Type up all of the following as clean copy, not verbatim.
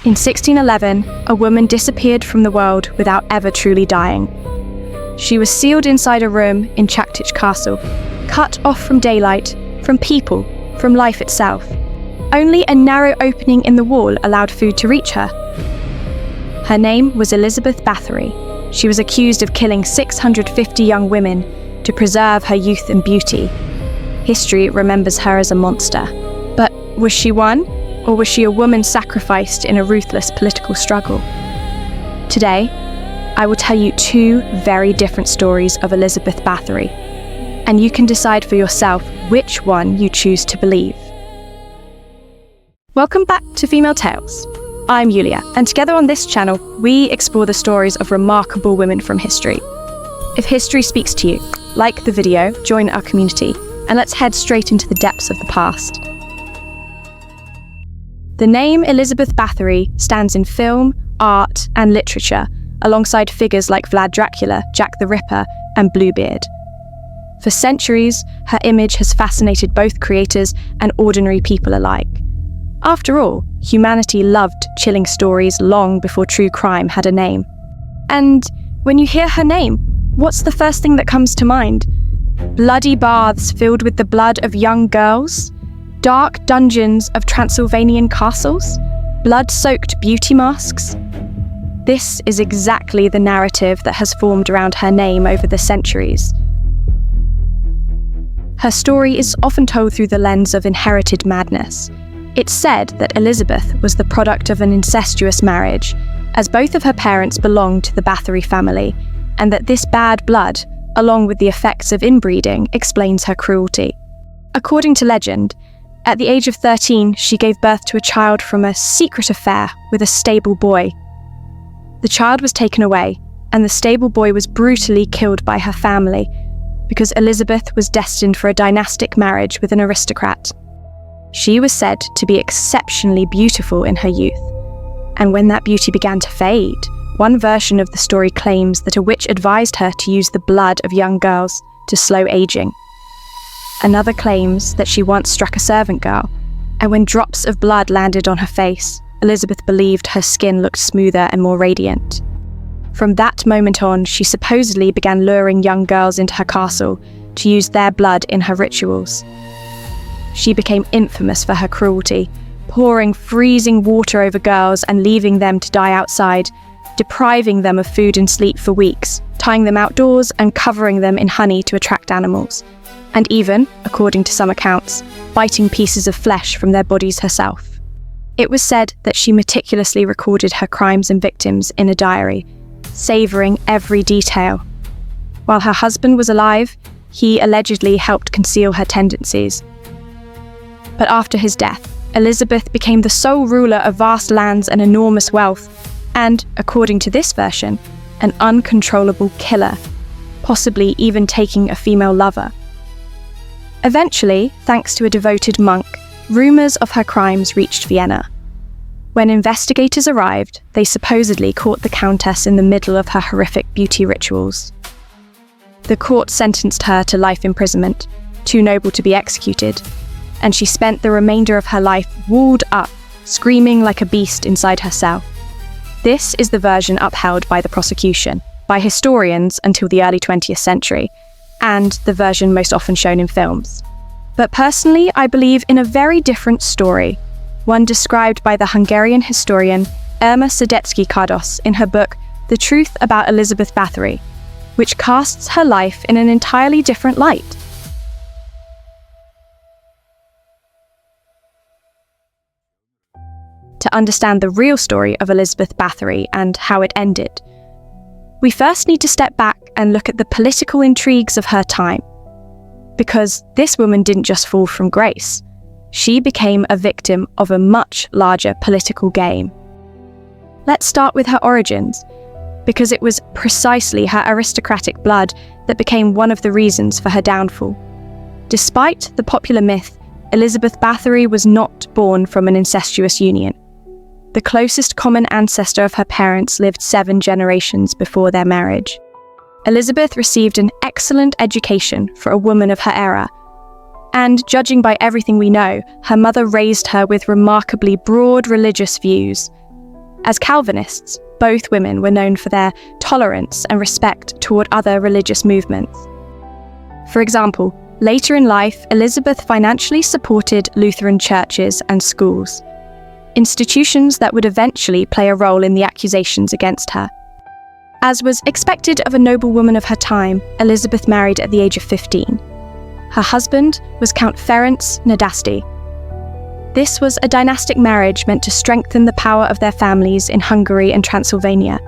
In 1611, a woman disappeared from the world without ever truly dying. She was sealed inside a room in Countess Castle, cut off from daylight, from people, from life itself. Only a narrow opening in the wall allowed food to reach her. Her name was Elizabeth Báthory. She was accused of killing 650 young women to preserve her youth and beauty. History remembers her as a monster. But was she one? Or was she a woman sacrificed in a ruthless political struggle? Today, I will tell you two very different stories of Elizabeth Báthory, and you can decide for yourself which one you choose to believe. Welcome back to Female Tales. I'm Yulia, and together on this channel, we explore the stories of remarkable women from history. If history speaks to you, like the video, join our community, and let's head straight into the depths of the past. The name Elizabeth Báthory stands in film, art, and literature, alongside figures like Vlad Dracula, Jack the Ripper, and Bluebeard. For centuries, her image has fascinated both creators and ordinary people alike. After all, humanity loved chilling stories long before true crime had a name. And when you hear her name, what's the first thing that comes to mind? Bloody baths filled with the blood of young girls? Dark dungeons of Transylvanian castles? Blood-soaked beauty masks? This is exactly the narrative that has formed around her name over the centuries. Her story is often told through the lens of inherited madness. It's said that Elizabeth was the product of an incestuous marriage, as both of her parents belonged to the Báthory family, and that this bad blood, along with the effects of inbreeding, explains her cruelty. According to legend, at the age of 13, she gave birth to a child from a secret affair with a stable boy. The child was taken away, and the stable boy was brutally killed by her family because Elizabeth was destined for a dynastic marriage with an aristocrat. She was said to be exceptionally beautiful in her youth, and when that beauty began to fade, one version of the story claims that a witch advised her to use the blood of young girls to slow aging. Another claims that she once struck a servant girl, and when drops of blood landed on her face, Elizabeth believed her skin looked smoother and more radiant. From that moment on, she supposedly began luring young girls into her castle to use their blood in her rituals. She became infamous for her cruelty, pouring freezing water over girls and leaving them to die outside, depriving them of food and sleep for weeks, tying them outdoors and covering them in honey to attract animals, and even, according to some accounts, biting pieces of flesh from their bodies herself. It was said that she meticulously recorded her crimes and victims in a diary, savouring every detail. While her husband was alive, he allegedly helped conceal her tendencies. But after his death, Elizabeth became the sole ruler of vast lands and enormous wealth, and, according to this version, an uncontrollable killer, possibly even taking a female lover. Eventually, thanks to a devoted monk, rumours of her crimes reached Vienna. When investigators arrived, they supposedly caught the Countess in the middle of her horrific beauty rituals. The court sentenced her to life imprisonment, too noble to be executed, and she spent the remainder of her life walled up, screaming like a beast inside her cell. This is the version upheld by the prosecution, by historians until the early 20th century, and the version most often shown in films. But personally, I believe in a very different story, one described by the Hungarian historian Irma Szedecki-Kardos in her book The Truth About Elizabeth Báthory, which casts her life in an entirely different light. To understand the real story of Elizabeth Báthory and how it ended, we first need to step back and look at the political intrigues of her time. Because this woman didn't just fall from grace, she became a victim of a much larger political game. Let's start with her origins, because it was precisely her aristocratic blood that became one of the reasons for her downfall. Despite the popular myth, Elizabeth Báthory was not born from an incestuous union. The closest common ancestor of her parents lived 7 generations before their marriage. Elizabeth received an excellent education for a woman of her era, and judging by everything we know, her mother raised her with remarkably broad religious views. As Calvinists, both women were known for their tolerance and respect toward other religious movements. For example, later in life, Elizabeth financially supported Lutheran churches and schools, institutions that would eventually play a role in the accusations against her. As was expected of a noblewoman of her time, Elizabeth married at the age of 15. Her husband was Count Ferenc Nadasdy. This was a dynastic marriage meant to strengthen the power of their families in Hungary and Transylvania.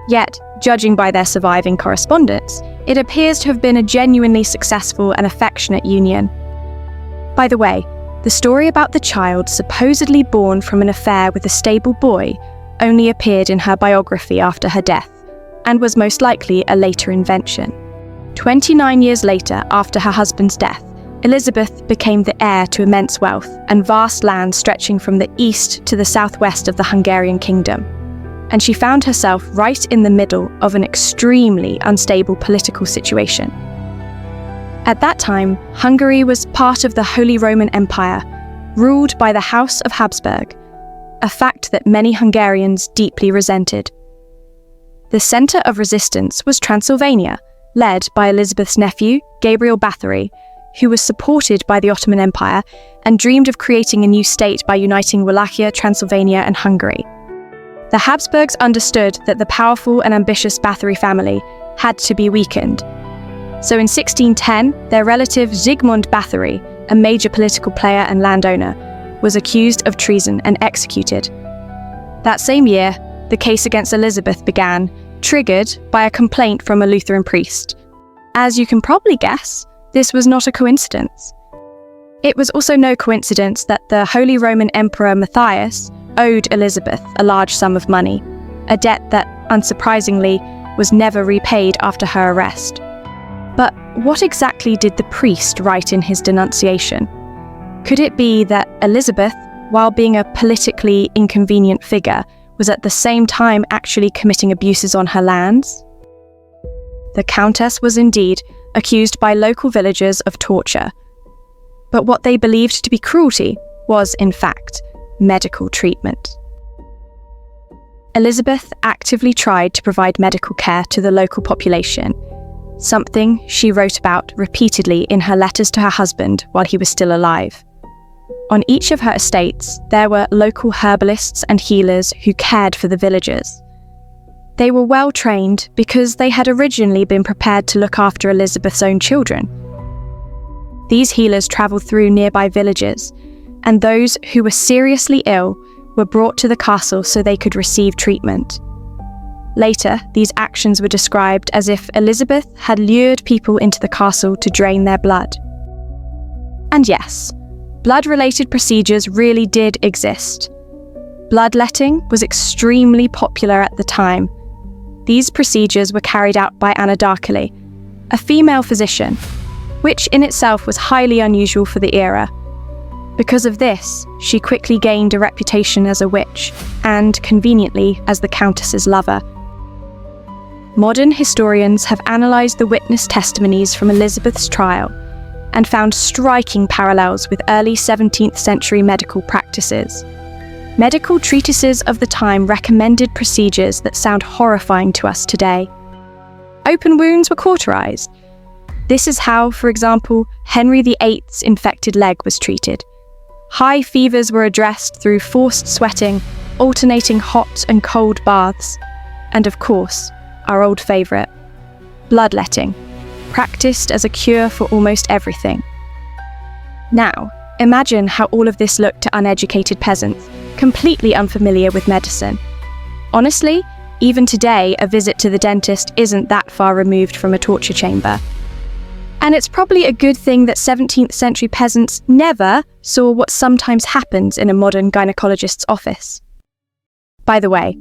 Yet, judging by their surviving correspondence, it appears to have been a genuinely successful and affectionate union. By the way, the story about the child supposedly born from an affair with a stable boy only appeared in her biography after her death, and was most likely a later invention. 29 years later, after her husband's death, Elizabeth became the heir to immense wealth and vast lands stretching from the east to the southwest of the Hungarian kingdom. And she found herself right in the middle of an extremely unstable political situation. At that time, Hungary was part of the Holy Roman Empire, ruled by the House of Habsburg, a fact that many Hungarians deeply resented. The centre of resistance was Transylvania, led by Elizabeth's nephew, Gabriel Báthory, who was supported by the Ottoman Empire and dreamed of creating a new state by uniting Wallachia, Transylvania, and Hungary. The Habsburgs understood that the powerful and ambitious Báthory family had to be weakened. So in 1610, their relative Zygmunt Báthory, a major political player and landowner, was accused of treason and executed. That same year, the case against Elizabeth began, triggered by a complaint from a Lutheran priest. As you can probably guess, this was not a coincidence. It was also no coincidence that the Holy Roman Emperor Matthias owed Elizabeth a large sum of money, a debt that, unsurprisingly, was never repaid after her arrest. But what exactly did the priest write in his denunciation? Could it be that Elizabeth, while being a politically inconvenient figure, was at the same time actually committing abuses on her lands? The Countess was indeed accused by local villagers of torture, but what they believed to be cruelty was, in fact, medical treatment. Elizabeth actively tried to provide medical care to the local population, something she wrote about repeatedly in her letters to her husband while he was still alive. On each of her estates, there were local herbalists and healers who cared for the villagers. They were well trained because they had originally been prepared to look after Elizabeth's own children. These healers travelled through nearby villages, and those who were seriously ill were brought to the castle so they could receive treatment. Later, these actions were described as if Elizabeth had lured people into the castle to drain their blood. And yes, blood-related procedures really did exist. Bloodletting was extremely popular at the time. These procedures were carried out by Anna Darkely, a female physician, which in itself was highly unusual for the era. Because of this, she quickly gained a reputation as a witch, and, conveniently, as the Countess's lover. Modern historians have analysed the witness testimonies from Elizabeth's trial and found striking parallels with early 17th century medical practices. Medical treatises of the time recommended procedures that sound horrifying to us today. Open wounds were cauterized. This is how, for example, Henry VIII's infected leg was treated. High fevers were addressed through forced sweating, alternating hot and cold baths, and of course, our old favourite, bloodletting, practiced as a cure for almost everything. Now, imagine how all of this looked to uneducated peasants, completely unfamiliar with medicine. Honestly, even today, a visit to the dentist isn't that far removed from a torture chamber. And it's probably a good thing that 17th century peasants never saw what sometimes happens in a modern gynecologist's office. By the way,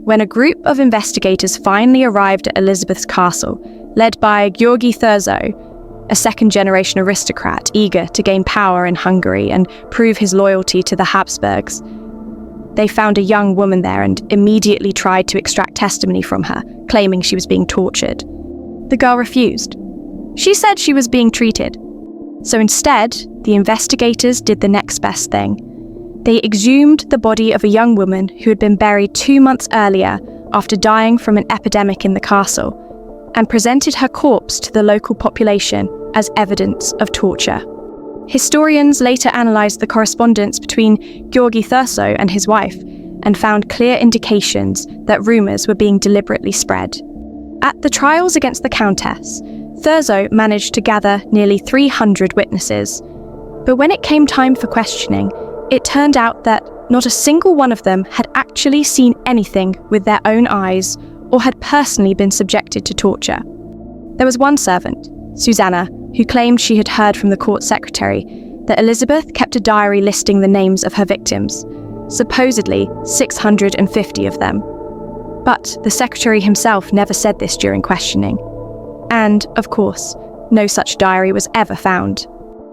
when a group of investigators finally arrived at Elizabeth's castle, led by György Thurzó, a second-generation aristocrat eager to gain power in Hungary and prove his loyalty to the Habsburgs, they found a young woman there and immediately tried to extract testimony from her, claiming she was being tortured. The girl refused. She said she was being treated. So instead, the investigators did the next best thing. They exhumed the body of a young woman who had been buried 2 months earlier after dying from an epidemic in the castle, and presented her corpse to the local population as evidence of torture. Historians later analysed the correspondence between Georgi Thurso and his wife and found clear indications that rumours were being deliberately spread. At the trials against the Countess, Thurso managed to gather nearly 300 witnesses, but when it came time for questioning, it turned out that not a single one of them had actually seen anything with their own eyes or had personally been subjected to torture. There was one servant, Susanna, who claimed she had heard from the court secretary that Elizabeth kept a diary listing the names of her victims, supposedly 650 of them. But the secretary himself never said this during questioning. And, of course, no such diary was ever found.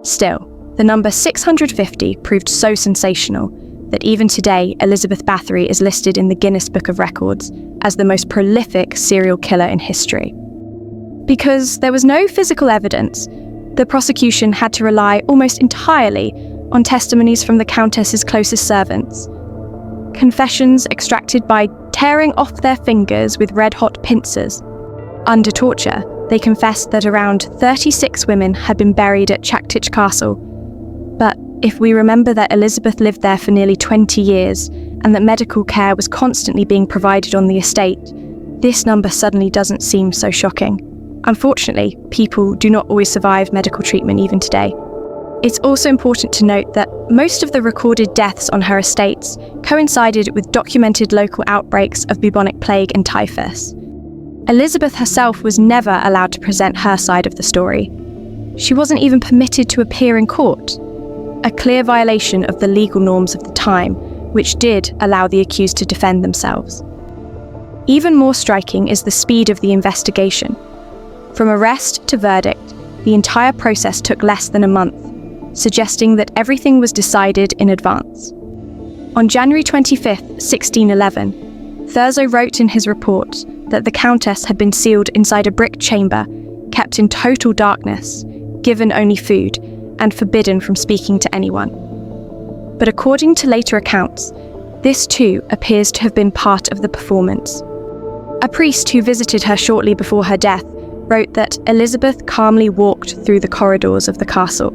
Still, the number 650 proved so sensational that even today Elizabeth Báthory is listed in the Guinness Book of Records as the most prolific serial killer in history. Because there was no physical evidence, the prosecution had to rely almost entirely on testimonies from the Countess's closest servants. Confessions extracted by tearing off their fingers with red-hot pincers. Under torture, they confessed that around 36 women had been buried at Chaktich Castle. But if we remember that Elizabeth lived there for nearly 20 years and that medical care was constantly being provided on the estate, this number suddenly doesn't seem so shocking. Unfortunately, people do not always survive medical treatment even today. It's also important to note that most of the recorded deaths on her estates coincided with documented local outbreaks of bubonic plague and typhus. Elizabeth herself was never allowed to present her side of the story. She wasn't even permitted to appear in court, a clear violation of the legal norms of the time, which did allow the accused to defend themselves. Even more striking is the speed of the investigation. From arrest to verdict, the entire process took less than a month, suggesting that everything was decided in advance. On January 25, 1611, Thurso wrote in his report that the Countess had been sealed inside a brick chamber, kept in total darkness, given only food, and forbidden from speaking to anyone. But according to later accounts, this too appears to have been part of the performance. A priest who visited her shortly before her death wrote that Elizabeth calmly walked through the corridors of the castle.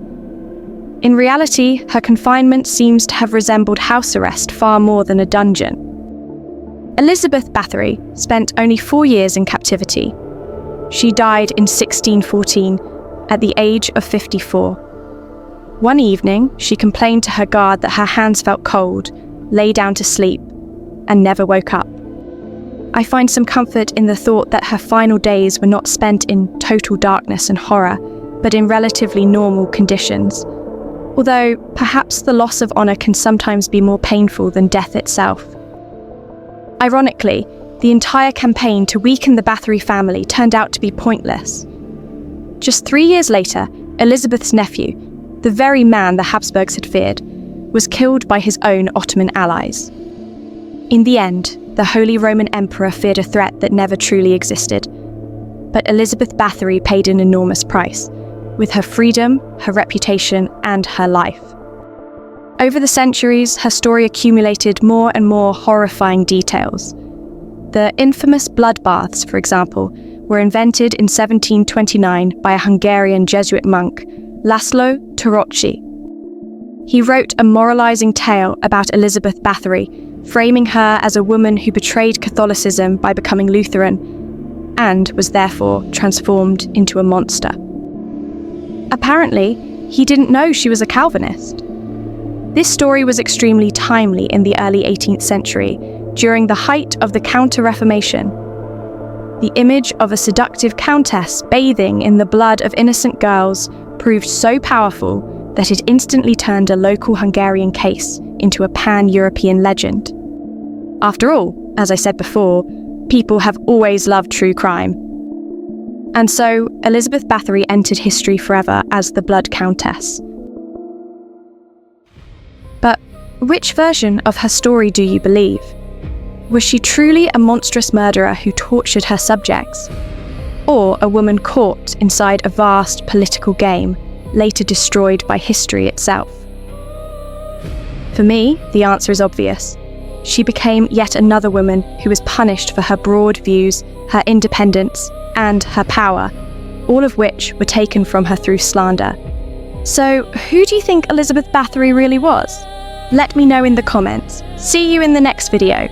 In reality, her confinement seems to have resembled house arrest far more than a dungeon. Elizabeth Báthory spent only 4 years in captivity. She died in 1614 at the age of 54. One evening, she complained to her guard that her hands felt cold, lay down to sleep, and never woke up. I find some comfort in the thought that her final days were not spent in total darkness and horror, but in relatively normal conditions. Although, perhaps the loss of honour can sometimes be more painful than death itself. Ironically, the entire campaign to weaken the Báthory family turned out to be pointless. Just 3 years later, Elizabeth's nephew, the very man the Habsburgs had feared, was killed by his own Ottoman allies. In the end, the Holy Roman Emperor feared a threat that never truly existed. But Elizabeth Báthory paid an enormous price, with her freedom, her reputation, and her life. Over the centuries, her story accumulated more and more horrifying details. The infamous bloodbaths, for example, were invented in 1729 by a Hungarian Jesuit monk, László Töröcsy. He wrote a moralizing tale about Elizabeth Báthory, framing her as a woman who betrayed Catholicism by becoming Lutheran, and was therefore transformed into a monster. Apparently, he didn't know she was a Calvinist. This story was extremely timely in the early 18th century, during the height of the Counter-Reformation. The image of a seductive countess bathing in the blood of innocent girls proved so powerful that it instantly turned a local Hungarian case into a pan-European legend. After all, as I said before, people have always loved true crime. And so, Elizabeth Báthory entered history forever as the Blood Countess. But which version of her story do you believe? Was she truly a monstrous murderer who tortured her subjects? Or a woman caught inside a vast political game, later destroyed by history itself? For me, the answer is obvious. She became yet another woman who was punished for her broad views, her independence, and her power, all of which were taken from her through slander. So, who do you think Elizabeth Báthory really was? Let me know in the comments. See you in the next video.